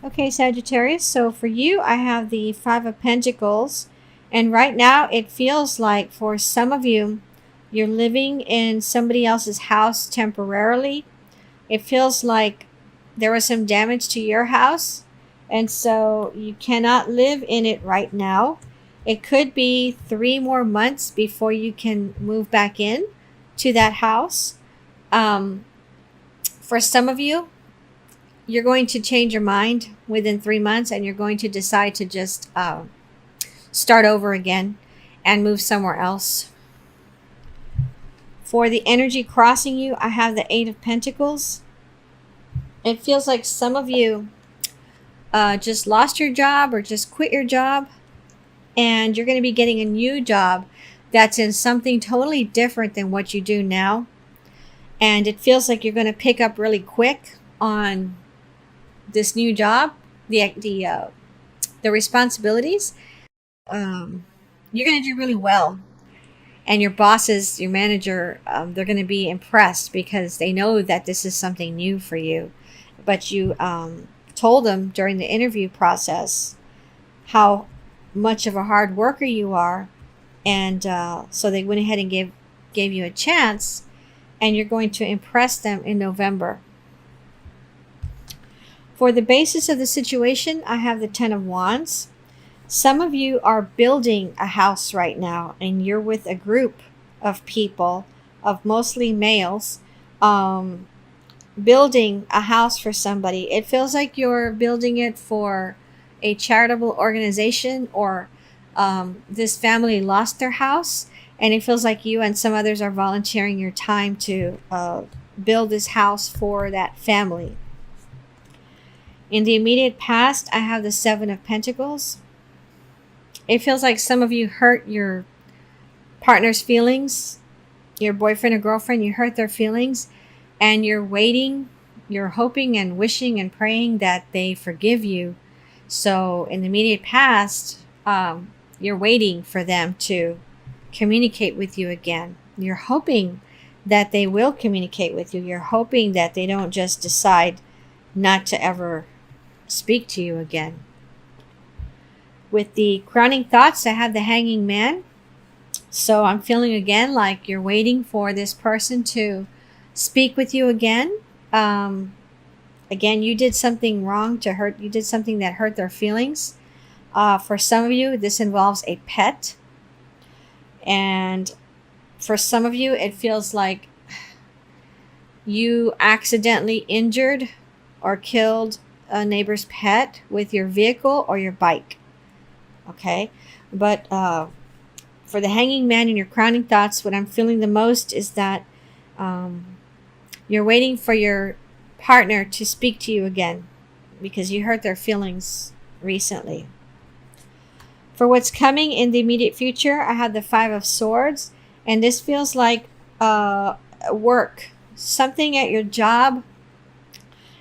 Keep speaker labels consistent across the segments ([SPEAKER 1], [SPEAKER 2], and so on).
[SPEAKER 1] Okay, Sagittarius. So for you, I have the Five of Pentacles. And right now, it feels like for some of you, you're living in somebody else's house temporarily. It feels like there was some damage to your house. And so you cannot live in it right now. It could be 3 more months before you can move back in to that house. Um, for some of you, you're going to change your mind within 3 months and you're going to decide to just start over again and move somewhere else. For the energy crossing you, I have the Eight of Pentacles. It feels like some of you just lost your job or just quit your job, and you're going to be getting a new job that's in something totally different than what you do now. And it feels like you're going to pick up really quick on this new job, the responsibilities. You're going to do really well, and your bosses, your manager, they're going to be impressed because they know that this is something new for you. But you told them during the interview process how much of a hard worker you are, and so they went ahead and gave you a chance, and you're going to impress them in November. For the basis of the situation, I have the Ten of Wands. Some of you are building a house right now, and you're with a group of people, of mostly males, building a house for somebody. It feels like you're building it for a charitable organization, or this family lost their house, and it feels like you and some others are volunteering your time to build this house for that family. In the immediate past, I have the Seven of Pentacles. It feels like some of you hurt your partner's feelings, your boyfriend or girlfriend, you hurt their feelings, and you're waiting, you're hoping and wishing and praying that they forgive you. So in the immediate past, you're waiting for them to communicate with you again. You're hoping that they will communicate with you. You're hoping that they don't just decide not to ever speak to you again. With the crowning thoughts, I have the Hanging Man. So I'm feeling again like you're waiting for this person to speak with you again. Again, you did something wrong to hurt. You did something that hurt their feelings. For some of you, this involves a pet. And for some of you, it feels like you accidentally injured or killed a neighbor's pet with your vehicle or your bike. Okay? But for the Hanging Man and your crowning thoughts, what I'm feeling the most is that you're waiting for your partner to speak to you again because you hurt their feelings recently. For what's coming in the immediate future, I have the Five of Swords, and this feels like work. Something at your job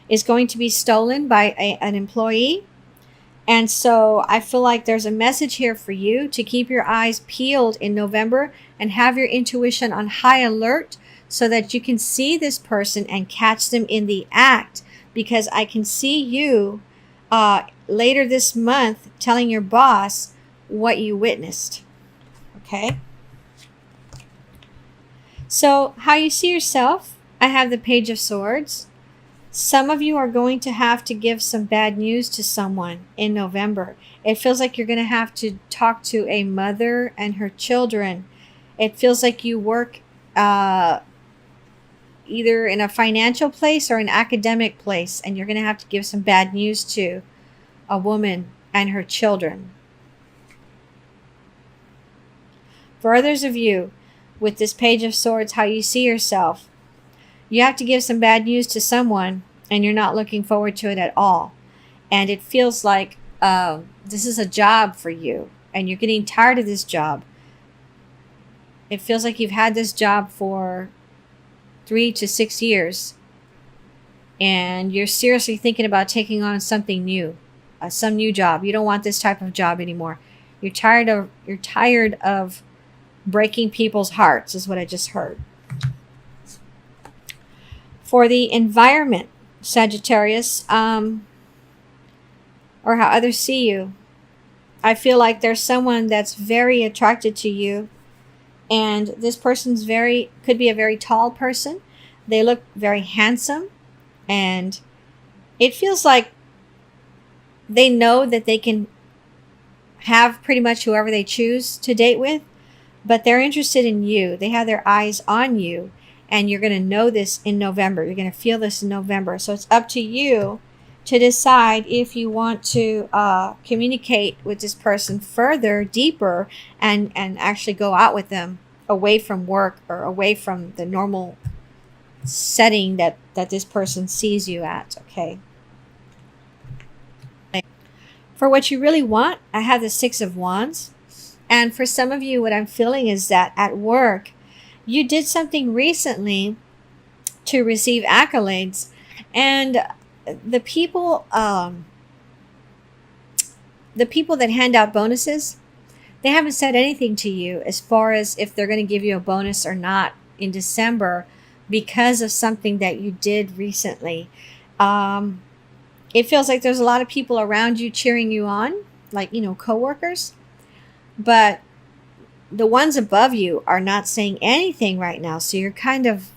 [SPEAKER 1] is going to be stolen by an employee. And so I feel like there's a message here for you to keep your eyes peeled in November and have your intuition on high alert so that you can see this person and catch them in the act. Because I can see you later this month telling your boss what you witnessed. Okay? So how you see yourself, I have the Page of Swords. Some of you are going to have to give some bad news to someone in November. It feels like you're going to have to talk to a mother and her children. It feels like you work either in a financial place or an academic place, and you're going to have to give some bad news to a woman and her children. For others of you, with this Page of Swords, how you see yourself, you have to give some bad news to someone, and you're not looking forward to it at all. And it feels like this is a job for you, and you're getting tired of this job. It feels like you've had this job for 3 to 6 years, and you're seriously thinking about taking on something new, some new job. You don't want this type of job anymore. You're tired of breaking people's hearts, is what I just heard. For the environment, Sagittarius, or how others see you. I feel like there's someone that's very attracted to you, and this person's could be a very tall person. They look very handsome, and it feels like they know that they can have pretty much whoever they choose to date with, but they're interested in you. They have their eyes on you, and you're going to know this in November. You're going to feel this in November. So it's up to you to decide if you want to communicate with this person further, deeper, and actually go out with them away from work or away from the normal setting that this person sees you at. Okay. For what you really want, I have the Six of Wands. And for some of you, what I'm feeling is that at work, you did something recently to receive accolades. And the people that hand out bonuses, they haven't said anything to you as far as if they're going to give you a bonus or not in December because of something that you did recently. It feels like there's a lot of people around you cheering you on, like, coworkers. But the ones above you are not saying anything right now. So you're kind of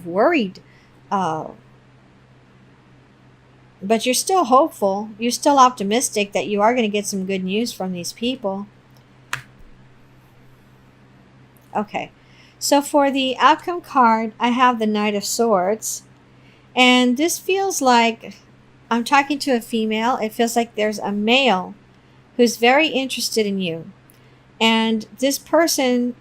[SPEAKER 1] worried. But you're still hopeful. You're still optimistic that you are going to get some good news from these people. Okay. So for the outcome card, I have the Knight of Swords. And this feels like I'm talking to a female. It feels like there's a male who's very interested in you. And this person,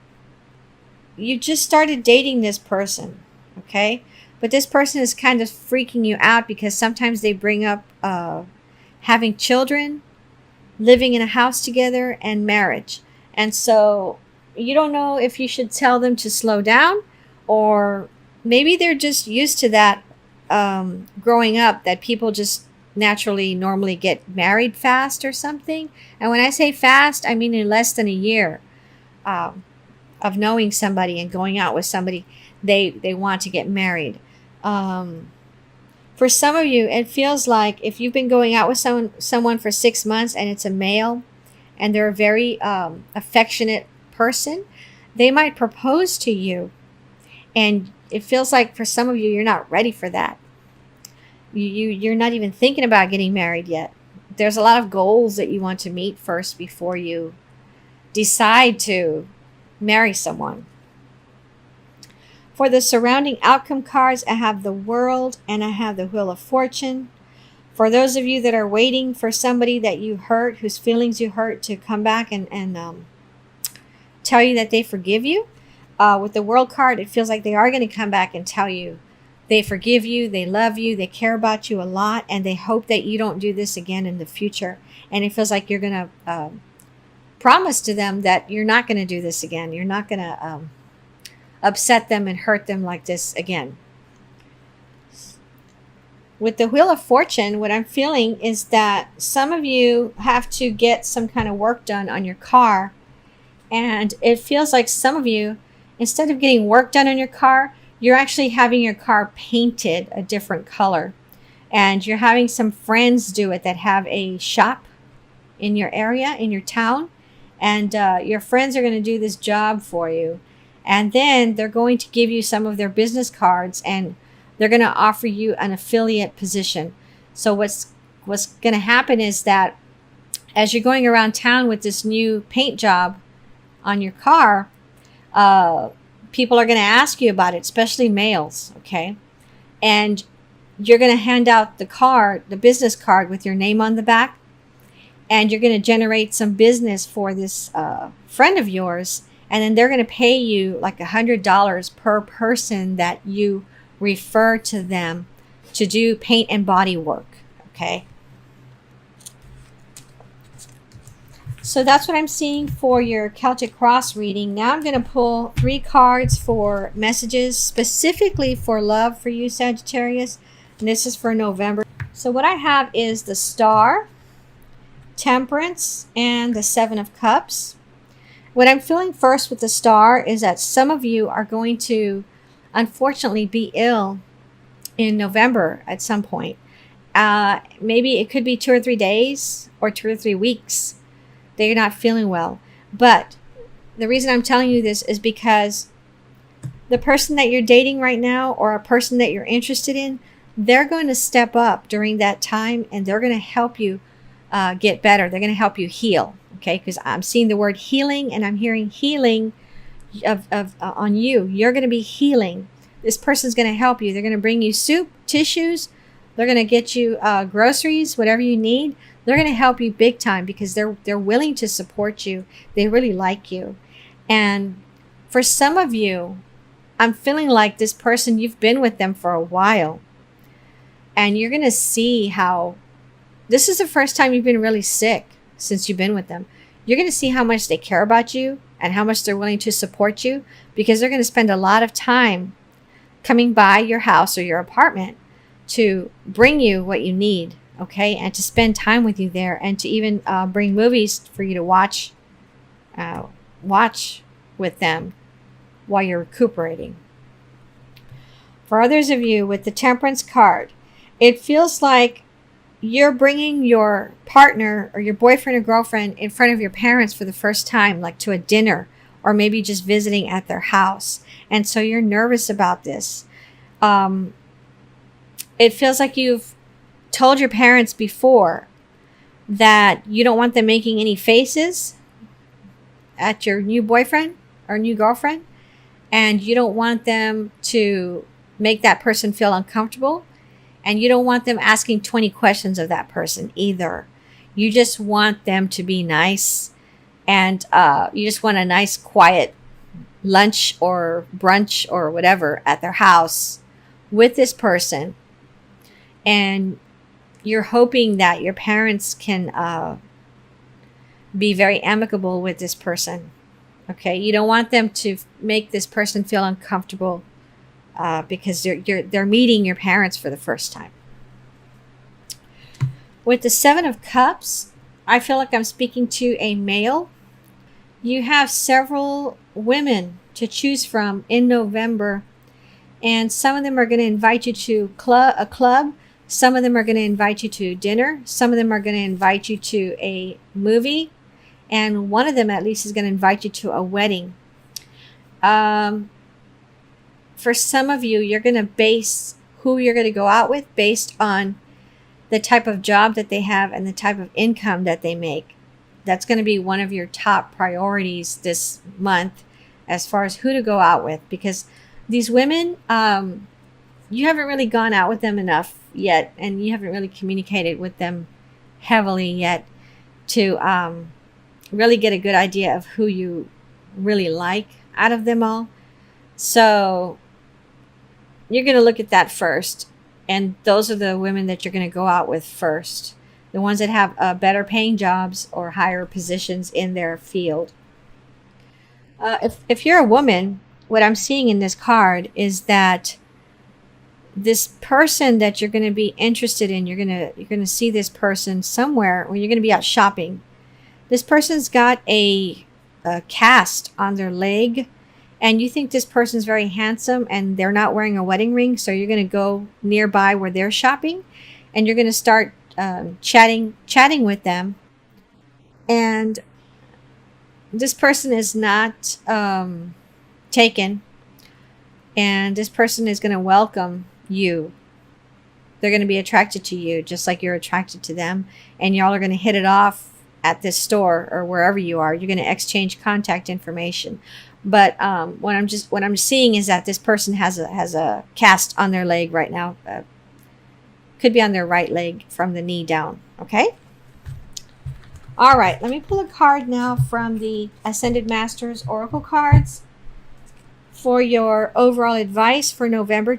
[SPEAKER 1] you just started dating this person, okay? But this person is kind of freaking you out because sometimes they bring up having children, living in a house together, and marriage. And so you don't know if you should tell them to slow down, or maybe they're just used to that growing up, that people just normally get married fast or something. And when I say fast, I mean in less than a year of knowing somebody and going out with somebody, they want to get married. For some of you, it feels like if you've been going out with someone for 6 months and it's a male and they're a very affectionate person, they might propose to you. And it feels like for some of you, you're not ready for that. You're not even thinking about getting married yet. There's a lot of goals that you want to meet first before you decide to marry someone. For the surrounding outcome cards, I have the World and I have the Wheel of Fortune. For those of you that are waiting for somebody that you hurt, whose feelings you hurt, to come back and tell you that they forgive you, with the World card, it feels like they are going to come back and tell you they forgive you, they love you, they care about you a lot, and they hope that you don't do this again in the future. And it feels like you're going to promise to them that you're not going to do this again. You're not going to upset them and hurt them like this again. With the Wheel of Fortune, what I'm feeling is that some of you have to get some kind of work done on your car. And it feels like some of you, instead of getting work done on your car, you're actually having your car painted a different color. And you're having some friends do it that have a shop in your area, in your town. And your friends are going to do this job for you. And then they're going to give you some of their business cards, and they're going to offer you an affiliate position. So what's going to happen is that as you're going around town with this new paint job on your car, people are going to ask you about it, especially males, okay? And you're going to hand out the business card with your name on the back, and you're going to generate some business for this friend of yours, and then they're going to pay you like $100 per person that you refer to them to do paint and body work, okay? So that's what I'm seeing for your Celtic Cross reading. Now I'm going to pull 3 cards for messages specifically for love for you, Sagittarius. And this is for November. So what I have is the Star, Temperance, and the 7 of Cups. What I'm feeling first with the Star is that some of you are going to, unfortunately, be ill in November at some point. Maybe it could be 2 or 3 days or 2 or 3 weeks that you're not feeling well. But the reason I'm telling you this is because the person that you're dating right now, or a person that you're interested in, they're going to step up during that time, and they're going to help you get better. They're going to help you heal. Okay, because I'm seeing the word healing, and I'm hearing healing of on you. You're going to be healing. This person's going to help you. They're going to bring you soup, tissues. They're going to get you groceries, whatever you need. They're going to help you big time because they're willing to support you. They really like you. And for some of you, I'm feeling like this person, you've been with them for a while. And you're going to see how this is the first time you've been really sick since you've been with them. You're going to see how much they care about you and how much they're willing to support you, because they're going to spend a lot of time coming by your house or your apartment to bring you what you need, okay? And to spend time with you there, and to even bring movies for you to watch with them while you're recuperating. For others of you with the Temperance card, it feels like you're bringing your partner or your boyfriend or girlfriend in front of your parents for the first time, like to a dinner, or maybe just visiting at their house. And so you're nervous about this. It feels like you've told your parents before that you don't want them making any faces at your new boyfriend or new girlfriend, and you don't want them to make that person feel uncomfortable, and you don't want them asking 20 questions of that person either. You just want them to be nice, and you just want a nice quiet lunch or brunch or whatever at their house with this person. And you're hoping that your parents can be very amicable with this person. Okay, you don't want them to make this person feel uncomfortable because they're meeting your parents for the first time. With the Seven of Cups, I feel like I'm speaking to a male. You have several women to choose from in November, and some of them are going to invite you to a club. Some of them are going to invite you to dinner. Some of them are going to invite you to a movie. And one of them at least is going to invite you to a wedding. For some of you, you're going to base who you're going to go out with based on the type of job that they have and the type of income that they make. That's going to be one of your top priorities this month as far as who to go out with. Because these women, you haven't really gone out with them enough yet, and you haven't really communicated with them heavily yet to really get a good idea of who you really like out of them all. So you're going to look at that first, and those are the women that you're going to go out with first, the ones that have better paying jobs or higher positions in their field. If you're a woman, what I'm seeing in this card is that this person that you're going to be interested in, you're going to see this person somewhere when you're going to be out shopping. This person's got a cast on their leg, and you think this person's very handsome, and they're not wearing a wedding ring, so you're going to go nearby where they're shopping, and you're going to start chatting with them. And this person is not taken, and this person is going to welcome you. They're going to be attracted to you just like you're attracted to them, and y'all are going to hit it off at this store or wherever you are. You're going to exchange contact information. But what I'm seeing is that this person has a cast on their leg right now. Could be on their right leg from the knee down. Okay. All right. Let me pull a card now from the Ascended Masters Oracle cards for your overall advice for November.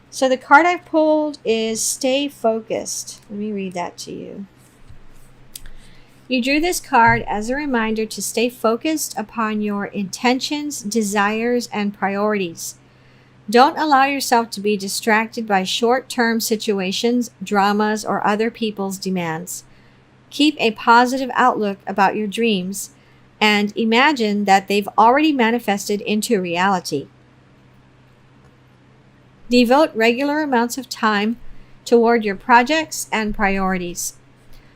[SPEAKER 1] So the card I pulled is Stay Focused. Let me read that to you. You drew this card as a reminder to stay focused upon your intentions, desires, and priorities. Don't allow yourself to be distracted by short-term situations, dramas, or other people's demands. Keep a positive outlook about your dreams and imagine that they've already manifested into reality. Devote regular amounts of time toward your projects and priorities.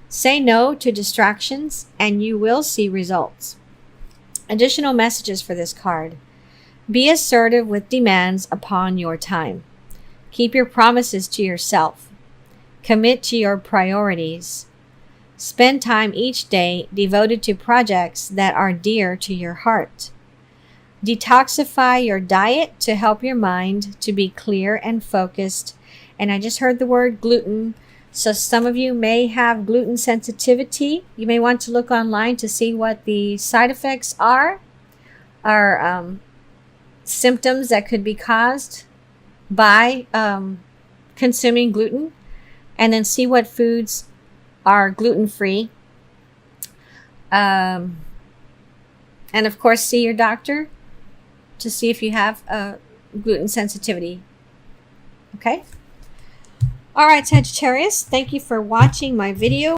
[SPEAKER 1] Say no to distractions and you will see results. Additional messages for this card. Be assertive with demands upon your time. Keep your promises to yourself. Commit to your priorities. Spend time each day devoted to projects that are dear to your heart. Detoxify your diet to help your mind to be clear and focused. And I just heard the word gluten. So some of you may have gluten sensitivity. You may want to look online to see what the side effects are symptoms that could be caused by consuming gluten, and then see what foods are gluten-free. And of course, see your doctor to see if you have gluten sensitivity. Okay? All right, Sagittarius, thank you for watching my video.